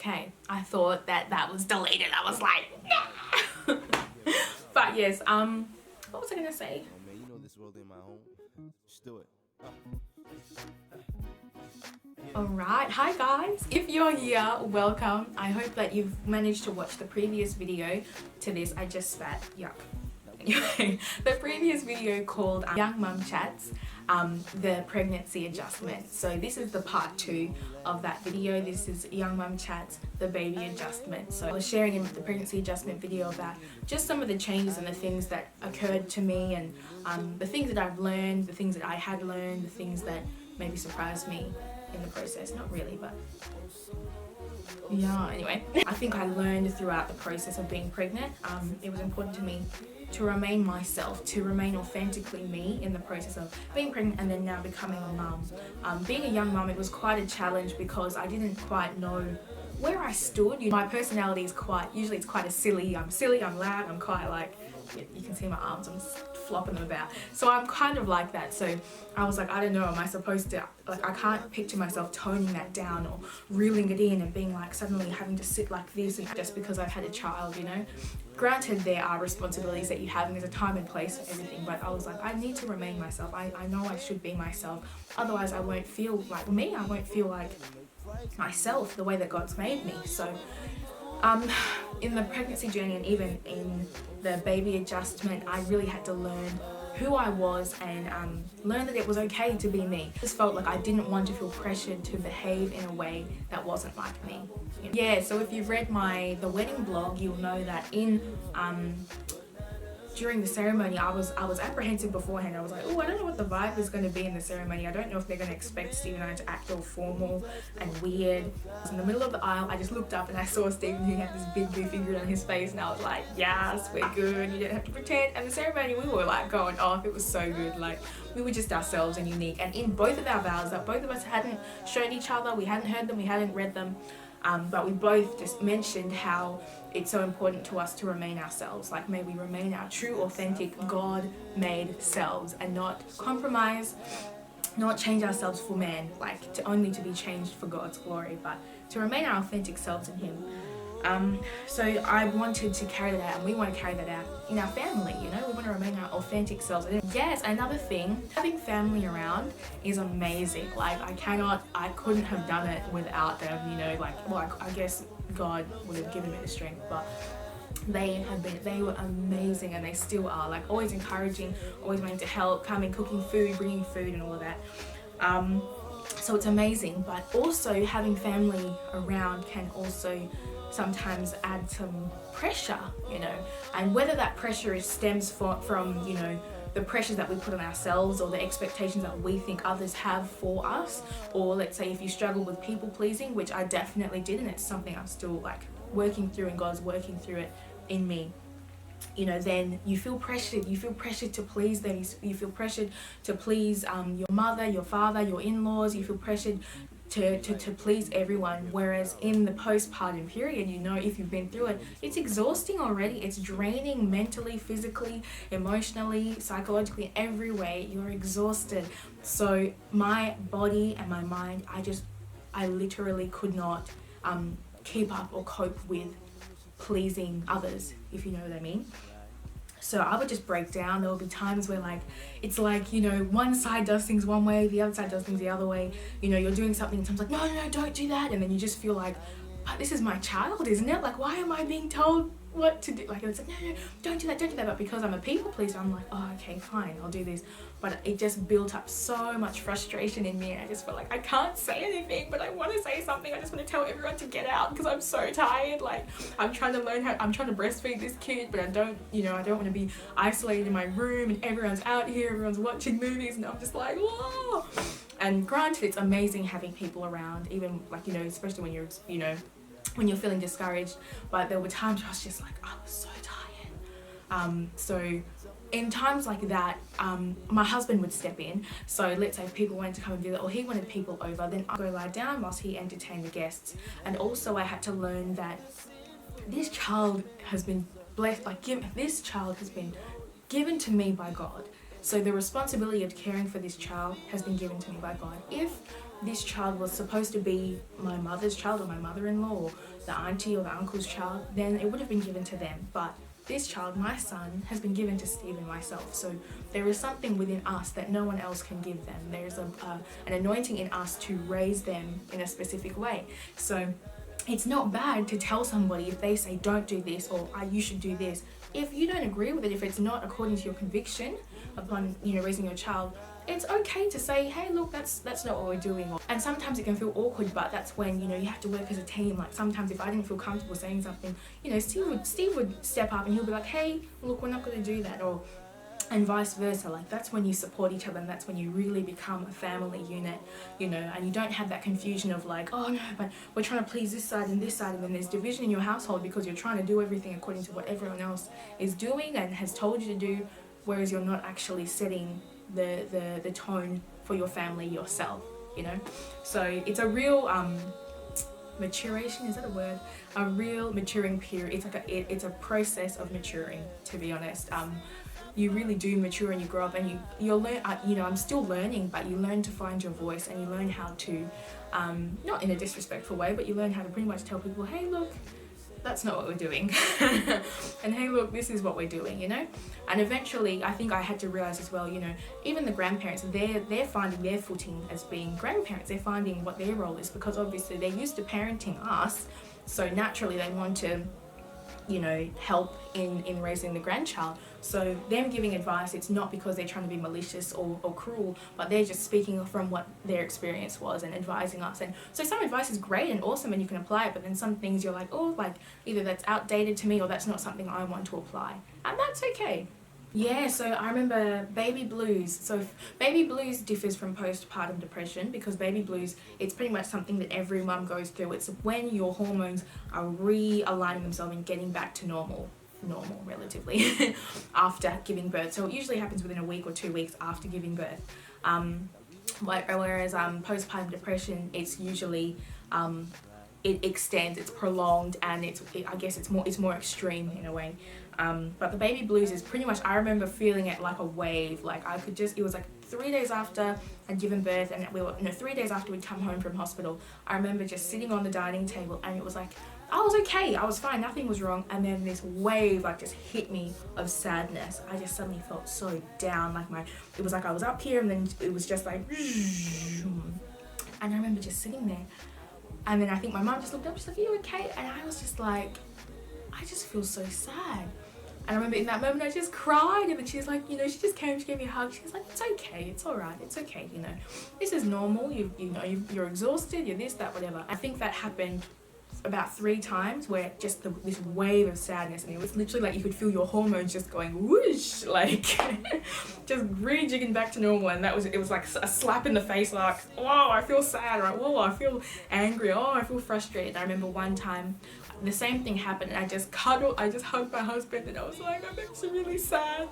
Okay, I thought that was deleted. I was like, nah. But yes, what was I gonna say? Oh man, you know this world ain't my home. Just do it. Alright, hi guys. If you're here, welcome. I hope that you've managed to watch the previous video to this. I just spat, yuck. Anyway, the previous video called Young Mum Chats, the pregnancy adjustment. So this is the part 2 of that video. This is Young Mum Chats, the baby adjustment. So I was sharing in the pregnancy adjustment video about just some of the changes and the things that occurred to me, and the things that I've learned, the things that I had learned, the things that maybe surprised me in the process. Not really, but yeah, anyway. I think I learned throughout the process of being pregnant, it was important to me to remain myself, to remain authentically me in the process of being pregnant and then now becoming a mum. Being a young mum, it was quite a challenge because I didn't quite know where I stood. My personality is usually it's quite I'm silly, I'm loud, I'm quite like, you can see my arms, I'm flopping them about. So I'm kind of like that. So I was like, I don't know, am I supposed to, like, I can't picture myself toning that down or reeling it in and being like suddenly having to sit like this and just because I've had a child, you know. Granted, there are responsibilities that you have and there's a time and place for everything, but I was like, I need to remain myself. I know I should be myself. Otherwise I won't feel like me. I won't feel like myself the way that God's made me. So in the pregnancy journey and even in the baby adjustment, I really had to learn who I was and learn that it was okay to be me. I just felt like I didn't want to feel pressured to behave in a way that wasn't like me. Yeah, so if you've read the wedding blog, you'll know that during the ceremony, I was apprehensive beforehand. I was like, oh, I don't know what the vibe is going to be in the ceremony. I don't know if they're going to expect Steve and I to act all formal and weird. I was in the middle of the aisle. I just looked up and I saw Stephen, who had this big goofy grin on his face, and I was like, yes, we're good. You don't have to pretend. And the ceremony, we were like going off. It was so good. Like, we were just ourselves and unique. And in both of our vows that both of us hadn't shown each other, we hadn't heard them, we hadn't read them, but we both just mentioned how it's so important to us to remain ourselves. Like, may we remain our true, authentic, God-made selves and not compromise, not change ourselves for man, like only to be changed for God's glory, but to remain our authentic selves in Him. So I wanted to carry that out, and we want to carry that out in our family, you know. We want to remain our authentic selves. And yes, another thing, having family around is amazing. Like, I couldn't have done it without them, you know. Like, well, I guess God would have given me the strength, but they were amazing, and they still are, like, always encouraging, always wanting to help, coming, cooking food, bringing food and all of that. So it's amazing, but also having family around can also sometimes add some pressure, you know, and whether that pressure stems from, you know, the pressures that we put on ourselves or the expectations that we think others have for us, or let's say if you struggle with people pleasing, which I definitely did, and it's something I'm still like working through, and God's working through it in me, you know, then you feel pressured to please them, you feel pressured to please your mother, your father, your in-laws, you feel pressured to please everyone. Whereas in the postpartum period, you know, if you've been through it, it's exhausting already. It's draining mentally, physically, emotionally, psychologically, every way. You're exhausted. So my body and my mind, I literally could not keep up or cope with pleasing others, if you know what I mean. So I would just break down. There will be times where, like, it's like, you know, one side does things one way, the other side does things the other way. You know, you're doing something and someone's like, no, don't do that. And then you just feel like, but this is my child, isn't it? Like, why am I being told what to do? Like, it's like, no, don't do that. But because I'm a people pleaser, I'm like, oh, okay, fine, I'll do this. But it just built up so much frustration in me, and I just felt like I can't say anything, but I want to say something. I just want to tell everyone to get out because I'm so tired. Like, I'm trying to breastfeed this kid, but I don't want to be isolated in my room and everyone's out here, everyone's watching movies, and I'm just like, whoa. And granted, it's amazing having people around, even like, you know, especially when you're, you know, when you're feeling discouraged. But there were times where I was just like, I was so tired. So in times like that, my husband would step in. So let's say if people wanted to come and visit, or he wanted people over, then I'd go lie down whilst he entertained the guests. And also I had to learn that this child has been blessed, like this child has been given to me by God. So the responsibility of caring for this child has been given to me by God. If this child was supposed to be my mother's child or my mother-in-law or the auntie or the uncle's child, then it would have been given to them. But this child, my son, has been given to Steve and myself. So there is something within us that no one else can give them. There's an anointing in us to raise them in a specific way. So it's not bad to tell somebody if they say don't do this or you should do this. If you don't agree with it, if it's not according to your conviction upon raising your child, it's okay to say, hey, look, that's not what we're doing. And sometimes it can feel awkward, but that's when you have to work as a team. Like sometimes if I didn't feel comfortable saying something, Steve would step up and he'll be like, hey, look, we're not going to do that, and vice versa. Like that's when you support each other, and that's when you really become a family unit, and you don't have that confusion of like, oh no, but we're trying to please this side, and then there's division in your household because you're trying to do everything according to what everyone else is doing and has told you to do, whereas you're not actually setting the tone for your family yourself, So it's a real maturation, is that a word? A real maturing period. It's a process of maturing, to be honest. You really do mature and you grow up, and you'll learn, I'm still learning, but you learn to find your voice, and you learn how to, not in a disrespectful way, but you learn how to pretty much tell people, hey look, that's not what we're doing. And hey look, this is what we're doing, And eventually I think I had to realize as well, even the grandparents, they're finding their footing as being grandparents. They're finding what their role is, because obviously they're used to parenting us, so naturally they want to help in raising the grandchild. So them giving advice, it's not because they're trying to be malicious or cruel, but they're just speaking from what their experience was and advising us. And so some advice is great and awesome and you can apply it, but then some things you're like, oh, like either that's outdated to me or that's not something I want to apply, and that's okay. Yeah, so I remember baby blues. So baby blues differs from postpartum depression, because baby blues, it's pretty much something that every mum goes through. It's when your hormones are realigning themselves and getting back to normal relatively after giving birth. So it usually happens within a week or 2 weeks after giving birth. Whereas postpartum depression, it's usually it extends, it's prolonged, and I guess it's more extreme in a way. But the baby blues is pretty much, I remember feeling it like a wave. Like it was like 3 days after I'd given birth, and 3 days after we'd come home from hospital, I remember just sitting on the dining table, and it was like, I was okay, I was fine, nothing was wrong, and then this wave just hit me of sadness. I just suddenly felt so down, it was like I was up here, and then it was just like, and I remember just sitting there, and then I think my mum just looked up, she's like, are you okay? And I was just like, I just feel so sad. And I remember in that moment I just cried, and then she's like, she just came, she gave me a hug. She's like, it's okay, it's all right, it's okay, this is normal. You're exhausted, you're this, that, whatever. I think that happened about 3 times, where just this wave of sadness, and it was literally like you could feel your hormones just going whoosh, like just rejigging back to normal. And it was like a slap in the face, like, whoa, I feel sad, or whoa, I feel angry, oh, I feel frustrated. I remember one time the same thing happened, and I just hugged my husband, and I was like, I'm actually really sad,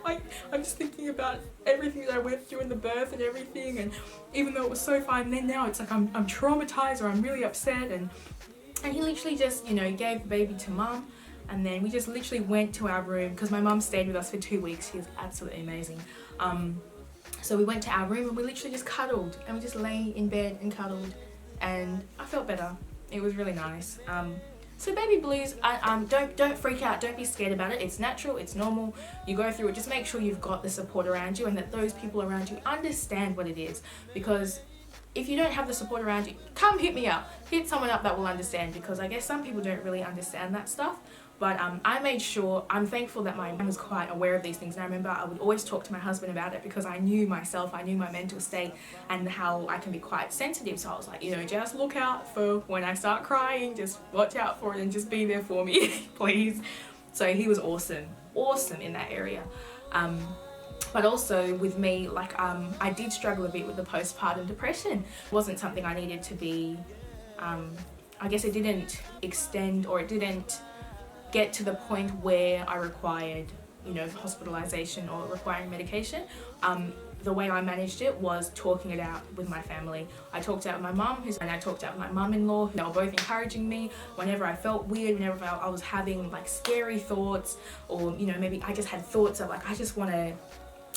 I'm just thinking about everything that I went through in the birth and everything, and even though it was so fine, then now it's like I'm traumatized, or I'm really upset. And he literally just gave the baby to mum, and then we just literally went to our room, because my mum stayed with us for 2 weeks. She was absolutely amazing. So we went to our room, and we literally just cuddled, and we just lay in bed and cuddled, and I felt better. It was really nice. So baby blues, don't freak out, don't be scared about it. It's natural, it's normal, you go through it. Just make sure you've got the support around you, and that those people around you understand what it is. Because if you don't have the support around you, come hit me up. Hit someone up that will understand, because I guess some people don't really understand that stuff. But I made sure, I'm thankful that my mum was quite aware of these things. And I remember I would always talk to my husband about it, because I knew myself, I knew my mental state and how I can be quite sensitive. So I was like, just look out for when I start crying, just watch out for it, and just be there for me, please. So he was awesome in that area. But also with me, I did struggle a bit with the postpartum depression. It wasn't something I needed to be, I guess it didn't extend, or it didn't get to the point where I required, hospitalization or requiring medication. The way I managed it was talking it out with my family. I talked it out with my mum, and I talked it out with my mum-in-law. They were both encouraging me whenever I felt weird, whenever I was having scary thoughts, or maybe I just had thoughts of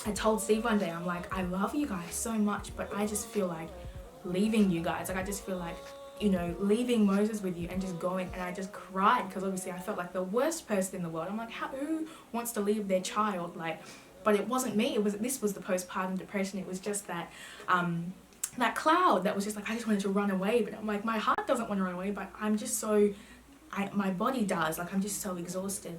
I told Steve one day, I'm like, I love you guys so much, but I just feel like leaving you guys. Like, I just feel like, you know, leaving Moses with you and just going. And I just cried because obviously I felt like the worst person in the world. I'm like, who wants to leave their child? Like, but it wasn't me. This was the postpartum depression. It was just that that cloud that was just like, I just wanted to run away. But I'm like, my heart doesn't want to run away, but I'm just so, my body does. Like, I'm just so exhausted.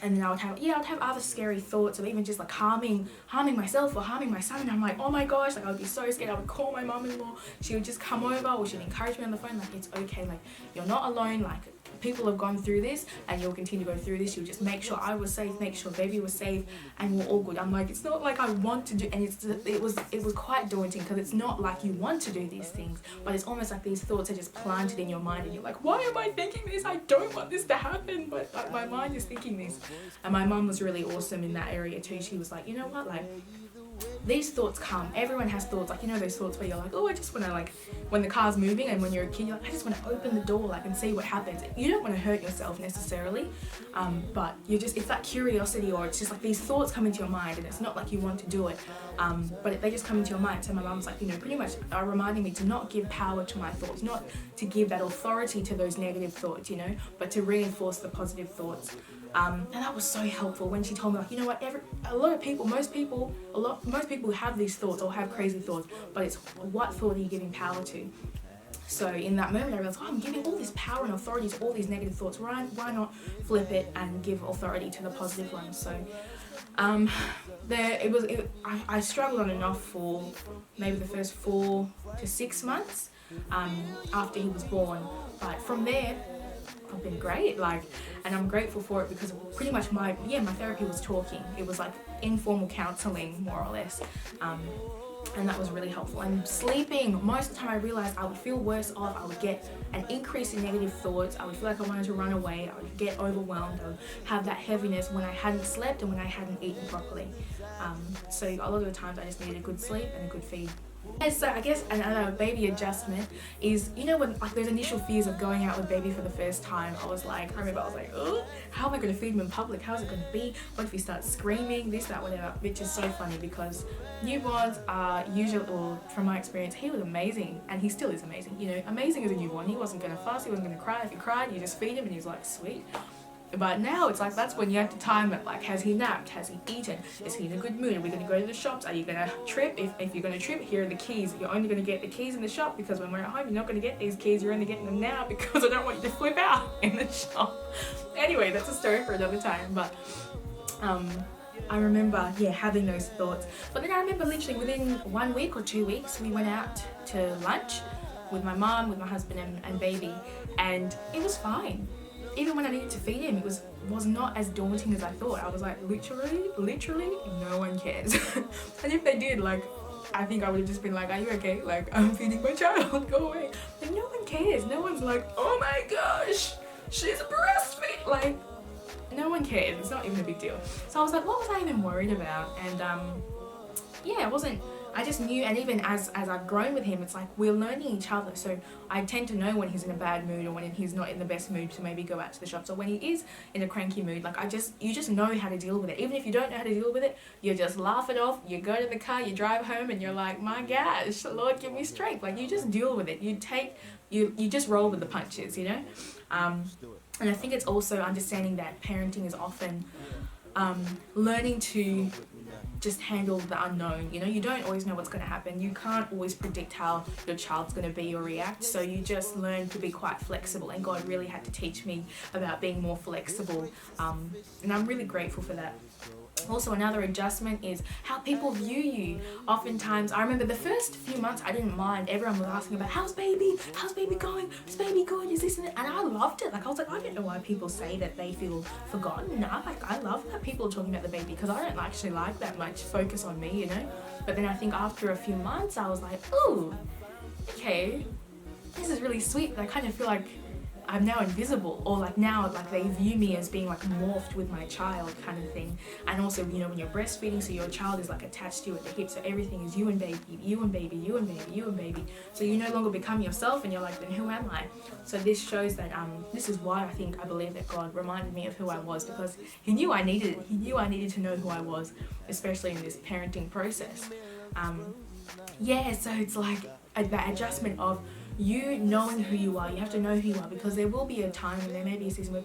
And then I would have other scary thoughts of even just like harming myself or harming my son. And I'm like, oh my gosh, like I would be so scared. I would call my mum-in-law. She would just come over, or she'd encourage me on the phone. Like, it's okay. Like, you're not alone. Like, people have gone through this and you'll continue to go through this. You'll just make sure I was safe, make sure baby was safe, and we're all good. I'm like, it's not like I want to do, and it was quite daunting because it's not like you want to do these things, but it's almost like these thoughts are just planted in your mind and you're like, why am I thinking this? I don't want this to happen, but like, my mind is thinking this. And my mum was really awesome in that area too. She was like, you know what, like, these thoughts come. Everyone has thoughts, like, you know, those thoughts where you're like, oh, I just want to, like, when the car's moving and when you're a kid, you're like, I just want to open the door, like, and see what happens. You don't want to hurt yourself necessarily, but you're just, it's that curiosity, or it's just like these thoughts come into your mind and it's not like you want to do it, but they just come into your mind. So my mum's like, you know, pretty much reminding me to not give power to my thoughts, not to give that authority to those negative thoughts, you know, but to reinforce the positive thoughts. And that was so helpful when she told me, like, you know what, most people have these thoughts or have crazy thoughts, but it's what thought are you giving power to? So in that moment I realized, oh, I'm giving all this power and authority to all these negative thoughts. Why not flip it and give authority to the positive ones? So I struggled on and off for maybe the first 4 to 6 months after he was born, but from there I've been great, like, and I'm grateful for it because pretty much my therapy was talking. It was like informal counseling, more or less, and that was really helpful. And sleeping, most of the time I realized I would feel worse off. I would get an increase in negative thoughts. I would feel like I wanted to run away. I would get overwhelmed. I would have that heaviness when I hadn't slept and when I hadn't eaten properly. So a lot of the times I just needed a good sleep and a good feed. And so I guess another baby adjustment is, you know, when like those initial fears of going out with baby for the first time, I was like, oh, how am I going to feed him in public? How's it going to be? What if he starts screaming, this, that, whatever, which is so funny because newborns are usually, or from my experience, he was amazing and he still is amazing, you know, amazing as a newborn. He wasn't going to fuss, he wasn't going to cry. If he cried, you just feed him and he's like, sweet. But now it's like, that's when you have to time it, like, has he napped, has he eaten, is he in a good mood, are we going to go to the shops, are you going to trip, if you're going to trip, here are the keys, you're only going to get the keys in the shop because when we're at home you're not going to get these keys, you're only getting them now because I don't want you to flip out in the shop. Anyway, that's a story for another time, but I remember, having those thoughts. But then I remember literally within 1 week or 2 weeks, we went out to lunch with my mum, with my husband and baby, and it was fine. Even when I needed to feed him, it was not as daunting as I thought. I was like, literally, no one cares. And if they did, like, I think I would have just been like, are you okay? Like, I'm feeding my child, go away. But no one cares. No one's like, oh my gosh, she's breastfeeding. Like, no one cares. It's not even a big deal. So I was like, what was I even worried about? And I just knew, and even as I've grown with him, it's like we're learning each other. So I tend to know when he's in a bad mood or when he's not in the best mood to maybe go out to the shops, or when he is in a cranky mood. Like you just know how to deal with it. Even if you don't know how to deal with it, you just laugh it off. You go to the car, you drive home, and you're like, my gosh, Lord, give me strength. Like, you just deal with it. You just roll with the punches, you know. And I think it's also understanding that parenting is often learning to just handle the unknown. You know, you don't always know what's going to happen. You can't always predict how your child's going to be or react. So you just learn to be quite flexible. And God really had to teach me about being more flexible. And I'm really grateful for that. Also, another adjustment is how people view you. Oftentimes, I remember the first few months I didn't mind. Everyone was asking about, how's baby going? Is baby good? Is this and that? And I loved it. Like, I was like, I don't know why people say that they feel forgotten. No, like, I love that people are talking about the baby because I don't actually like that much focus on me, you know. But then I think after a few months, I was like, ooh, okay, this is really sweet. I kind of feel like I'm now invisible, or like now like they view me as being like morphed with my child kind of thing. And also, you know, when you're breastfeeding, so your child is like attached to you at the hip, so everything is you and baby, you and baby, you and baby, you and baby. So you no longer become yourself and you're like, then who am I? So this shows that this is why I believe that God reminded me of who I was, because he knew I needed it. He knew I needed to know who I was, especially in this parenting process. yeah, so it's like that adjustment of you knowing who you are. You have to know who you are, because there will be a time and there may be a season where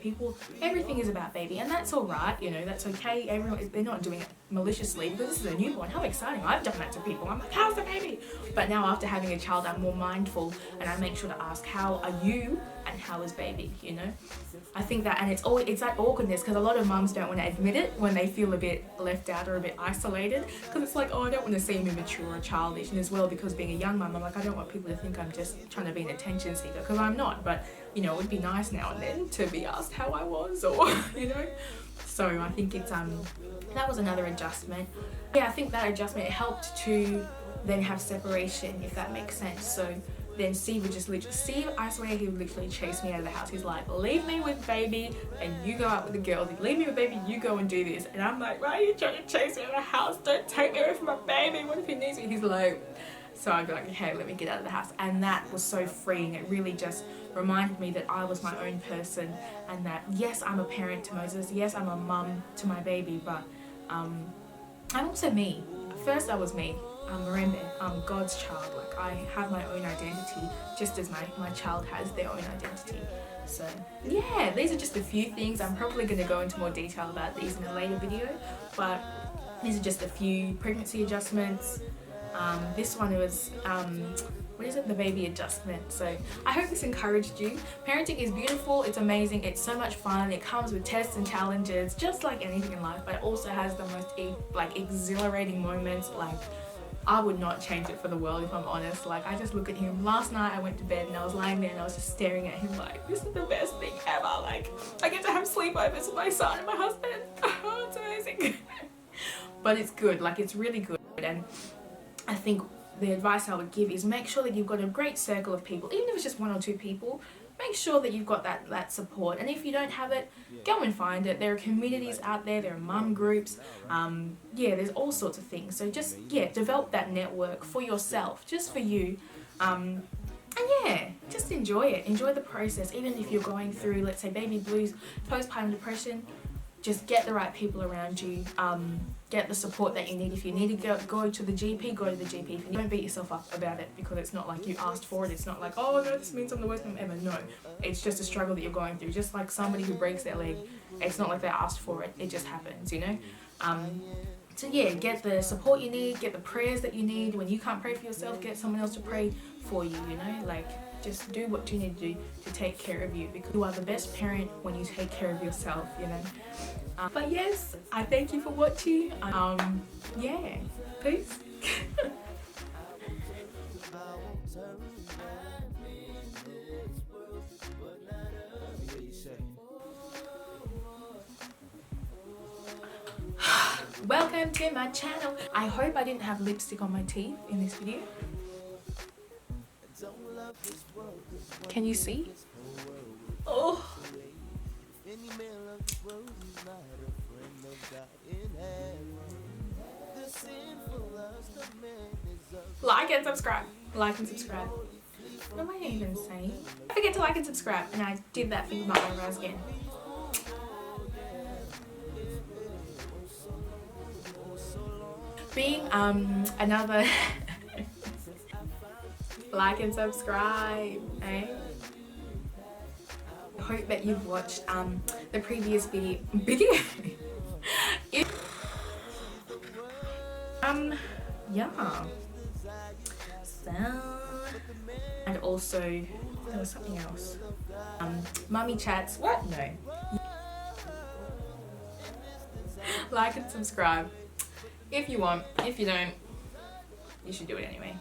everything is about baby, and that's all right, you know, that's okay. Everyone, they're not doing it maliciously, because this is a newborn. How exciting. I've done that to people. I'm like, how's the baby? But now after having a child, I'm more mindful, and I make sure to ask, how are you and how is baby, you know? I think that, and it's that awkwardness, because a lot of mums don't want to admit it when they feel a bit left out or a bit isolated, because it's like, oh, I don't want to seem immature or childish. And as well, because being a young mum, I'm like, I don't want people to think I'm just trying to be an attention seeker, because I'm not. But you know, it would be nice now and then to be asked how I was, or you know. So I think it's that was another adjustment. Yeah, I think that adjustment helped to then have separation, if that makes sense. So then Steve would just I swear he would literally chase me out of the house. He's like, leave me with baby and you go out with the girls. Leave me with baby, you go and do this. And I'm like, why are you trying to chase me out of the house? Don't take me away from my baby. What if he needs me? He's like, so I'd be like, okay, let me get out of the house. And that was so freeing. It really just reminded me that I was my own person, and that yes, I'm a parent to Moses. Yes, I'm a mum to my baby, but I'm also me. First I was me. Remember, I'm God's child. Like, I have my own identity, just as my child has their own identity. So yeah, these are just a few things. I'm probably going to go into more detail about these in a later video, but these are just a few pregnancy adjustments. This one was what is it? The baby adjustment. So I hope this encouraged you. Parenting is beautiful, it's amazing, it's so much fun. It comes with tests and challenges, just like anything in life, but it also has the most exhilarating moments. Like, I would not change it for the world, if I'm honest. Like, I just look at him. Last night I went to bed and I was lying there and I was just staring at him like, this is the best thing ever. Like, I get to have sleepovers with my son and my husband. Oh, it's amazing. But it's good, like, it's really good. And I think the advice I would give is make sure that you've got a great circle of people, even if it's just 1 or 2 people. Make sure that you've got that support, and if you don't have it, go and find it. There are communities out there, there are mum groups, yeah, there's all sorts of things. So just, yeah, develop that network for yourself, just for you, and yeah, just enjoy it, enjoy the process. Even if you're going through, let's say, baby blues, postpartum depression, just get the right people around you, get the support that you need. If you need to go to the GP, go to the GP. If you don't beat yourself up about it, because it's not like you asked for it. It's not like, oh no, this means I'm the worst mom ever. No, it's just a struggle that you're going through. Just like somebody who breaks their leg, it's not like they asked for it. It just happens, you know. So yeah, get the support you need, get the prayers that you need. When you can't pray for yourself, get someone else to pray for you, you know. Like, just do what you need to do to take care of you, because you are the best parent when you take care of yourself, you know. But yes, I thank you for watching. Yeah, peace. Welcome to my channel. I hope I didn't have lipstick on my teeth in this video. Can you see? Oh. Like and subscribe. Like and subscribe. What am I even saying? Don't forget to like and subscribe. And I did that thing with my eyebrows again. Being another like and subscribe, eh? I hope that you've watched the previous video. Yeah. So, and also there was something else. Mummy chats. What? No. Like and subscribe if you want. If you don't, you should do it anyway.